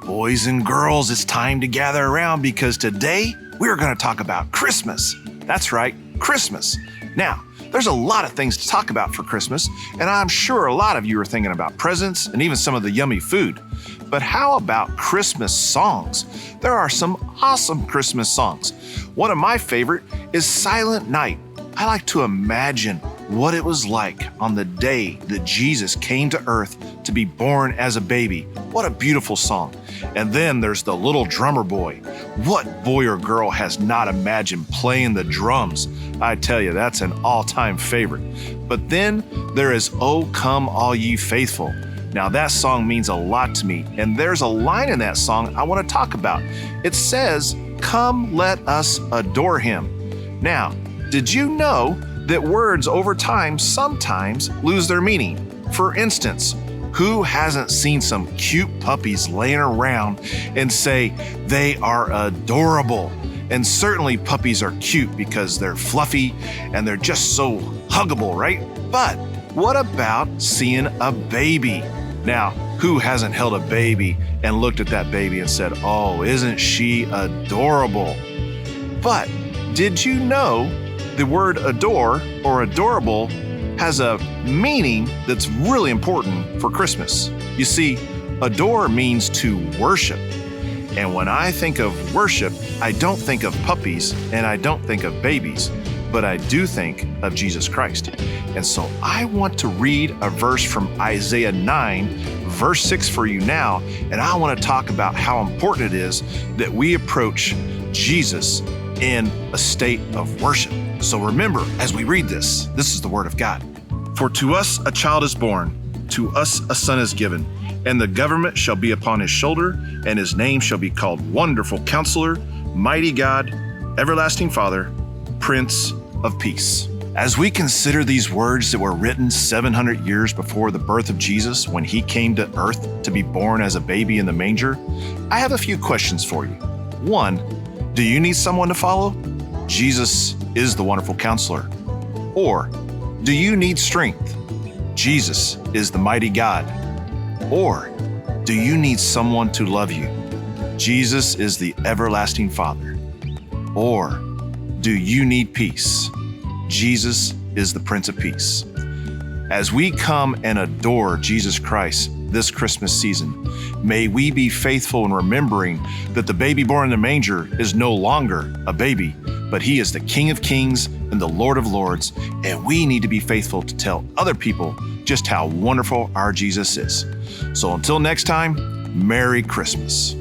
Boys and girls, it's time to gather around because today we're going to talk about Christmas. That's right, Christmas. Now, there's a lot of things to talk about for Christmas, and I'm sure a lot of you are thinking about presents and even some of the yummy food. But how about Christmas songs? There are some awesome Christmas songs. One of my favorite is Silent Night. I like to imagine what it was like on the day that Jesus came to earth to be born as a baby. What a beautiful song. And then there's the Little Drummer Boy. What boy or girl has not imagined playing the drums? I tell you, that's an all-time favorite. But then there is Oh Come All Ye Faithful. Now that song means a lot to me, and there's a line in that song I want to talk about. It says, "Come let us adore him." Now, did you know that words over time sometimes lose their meaning? For instance, who hasn't seen some cute puppies laying around and say they are adorable? And certainly puppies are cute because they're fluffy and they're just so huggable, right? But what about seeing a baby? Now, who hasn't held a baby and looked at that baby and said, "Oh, isn't she adorable?" But did you know the word adore or adorable has a meaning that's really important for Christmas? You see, adore means to worship. And when I think of worship, I don't think of puppies and I don't think of babies, but I do think of Jesus Christ. And so I want to read a verse from Isaiah 9, verse 6 for you now, and I want to talk about how important it is that we approach Jesus in a state of worship. So remember, as we read this is the word of God. "For to us a child is born, to us a son is given, and the government shall be upon his shoulder, and his name shall be called Wonderful Counselor, Mighty God, Everlasting Father, Prince of Peace." As we consider these words that were written 700 years before the birth of Jesus, when he came to earth to be born as a baby in the manger, I have a few questions for you. One, do you need someone to follow? Jesus is the Wonderful Counselor. Or, do you need strength? Jesus is the Mighty God. Or, do you need someone to love you? Jesus is the Everlasting Father. Or, do you need peace? Jesus is the Prince of Peace. As we come and adore Jesus Christ this Christmas season, may we be faithful in remembering that the baby born in the manger is no longer a baby, but he is the King of Kings and the Lord of Lords, and we need to be faithful to tell other people just how wonderful our Jesus is. So until next time, Merry Christmas.